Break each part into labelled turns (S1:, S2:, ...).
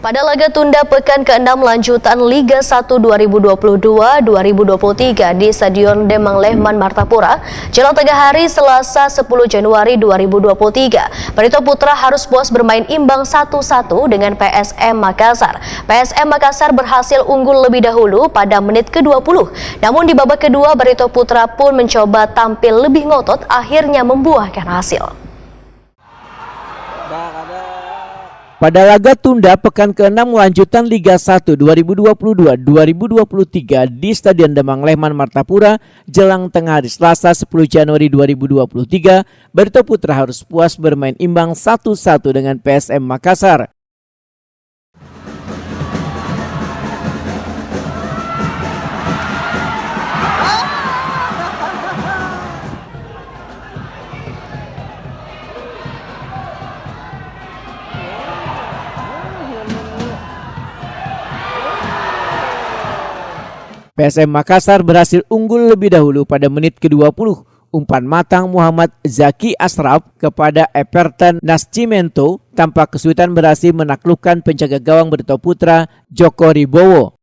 S1: Pada laga tunda pekan ke-6 lanjutan Liga 1 2022-2023 di Stadion Demang Lehman Martapura, jelang tengah hari Selasa 10 Januari 2023, Barito Putra harus puas bermain imbang 1-1 dengan PSM Makassar. PSM Makassar berhasil unggul lebih dahulu pada menit ke-20. Namun di babak kedua, Barito Putra pun mencoba tampil lebih ngotot, akhirnya membuahkan hasil.
S2: Pada laga tunda pekan ke-6 lanjutan Liga 1 2022-2023 di Stadion Demang Lehman Martapura jelang tengah hari Selasa 10 Januari 2023, Barito Putra harus puas bermain imbang 1-1 dengan PSM Makassar. PSM Makassar berhasil unggul lebih dahulu pada menit ke-20. Umpan matang Muhammad Zaki Asraf kepada Everton Nascimento tanpa kesulitan berhasil menaklukkan penjaga gawang Barito Putra Joko Ribowo.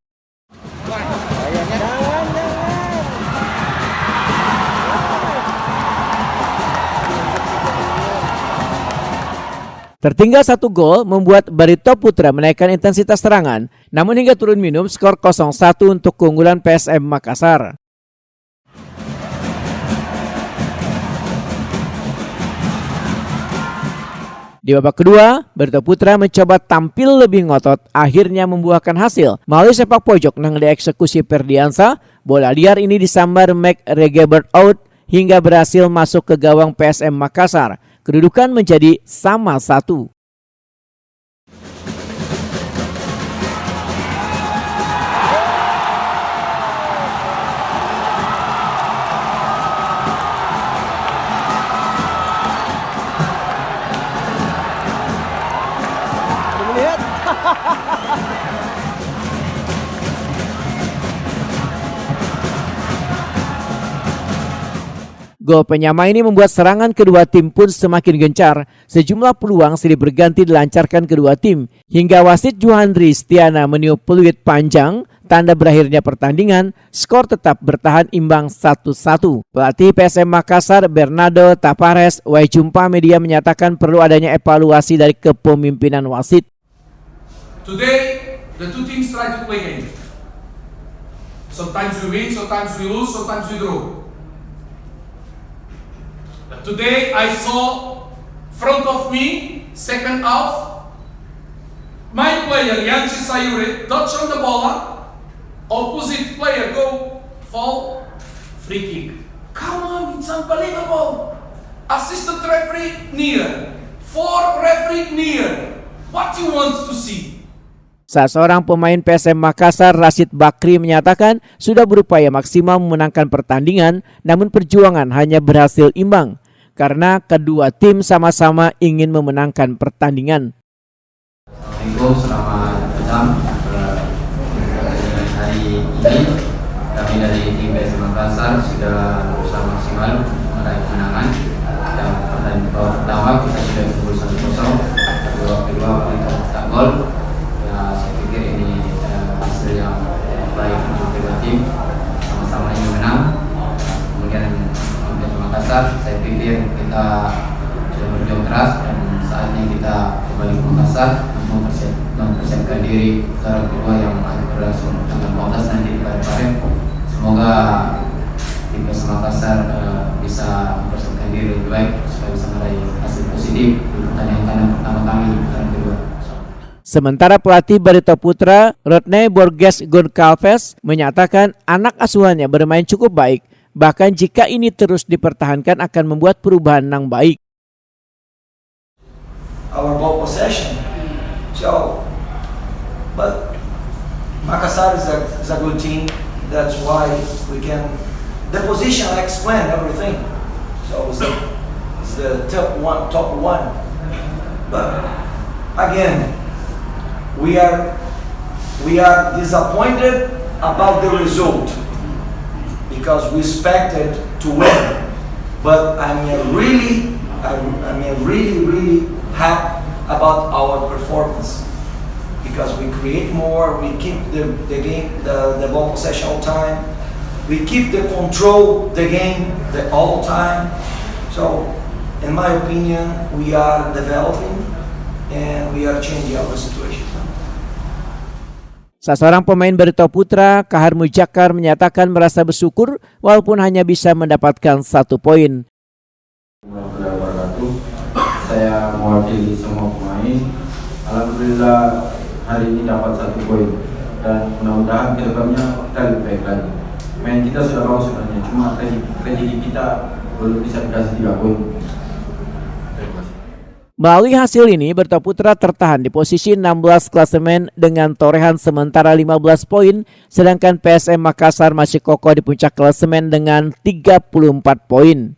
S2: Tertinggal 1 gol membuat Barito Putra menaikkan intensitas serangan, namun hingga turun minum skor 0-1 untuk keunggulan PSM Makassar. Di babak kedua, Barito Putra mencoba tampil lebih ngotot, akhirnya membuahkan hasil. Melalui sepak pojok yang dieksekusi Ferdiansa, bola liar ini disambar Mac Regebert out hingga berhasil masuk ke gawang PSM Makassar. Kedudukan menjadi sama 1. Gol penyama ini membuat serangan kedua tim pun semakin gencar. Sejumlah peluang silih berganti dilancarkan kedua tim. Hingga wasit Juhandri Stiana meniup peluit panjang, tanda berakhirnya pertandingan, skor tetap bertahan imbang 1-1. Pelatih PSM Makassar Bernardo Tapares Wajumpa Media menyatakan perlu adanya evaluasi dari kepemimpinan wasit.
S3: Today, the two teams try to play game. Sometimes we win, sometimes we lose, sometimes we draw. Today I saw front of me, second half, my player Yanchi Sayuri touch on the ball, opposite player go, fall, free kick. Come on, it's unbelievable. Assistant referee near, 4 referee near. What you want to see?
S2: Salah seorang pemain PSM Makassar, Rashid Bakri, menyatakan sudah berupaya maksimal memenangkan pertandingan, namun perjuangan hanya berhasil imbang karena kedua tim sama-sama ingin memenangkan pertandingan.
S4: Assalamualaikum, selamat datang hari ini. Kami dari tim PSM Makassar sudah berusaha maksimal meraih kemenangan. Dan pertandingan pertama kita sudah unggul 1-0, kedua kita cetak gol. Ya, saya pikir ini hasil yang baik untuk kedua tim, sama-sama ingin menang. Kemudian untuk Makassar, saya pikir kita sudah berjuang keras dan saatnya kita kembali ke Makassar mempersiapkan diri secara kedua yang akan berlangsung tanggal 14 nanti di Parepare. Semoga tim PSM Makassar bisa mempersiapkan diri lebih baik supaya bisa meraih hasil positif di pertandingan pertama kami di putaran kedua.
S2: Sementara pelatih Barito Putra, Rodney Borges Goncalves, menyatakan anak asuhannya bermain cukup baik. Bahkan jika ini terus dipertahankan akan membuat perubahan yang baik.
S5: Our ball possession. So, but Makassar is a good team. That's why we can. The position I explained everything. So it's the top one. But again, we are disappointed about the result. Because we expected to win, but I'm really happy about our performance because we create more, we keep the game, the ball possession all time, we keep the control the game all time. So, in my opinion, we are developing and we are changing our situation.
S2: Salah seorang pemain Barito Putra, Kahar Mujakar, menyatakan merasa bersyukur walaupun hanya bisa mendapatkan 1 poin.
S6: Saya mewakili semua pemain. Alhamdulillah hari ini dapat 1 poin dan mudah-mudahan kedepannya kita lebih baik lagi. Main kita sudah bagus sebenarnya, cuma rezeki kita belum bisa dikasih 3 poin.
S2: Melalui hasil ini, Barito Putra tertahan di posisi 16 klasemen dengan torehan sementara 15 poin, sedangkan PSM Makassar masih kokoh di puncak klasemen dengan 34 poin.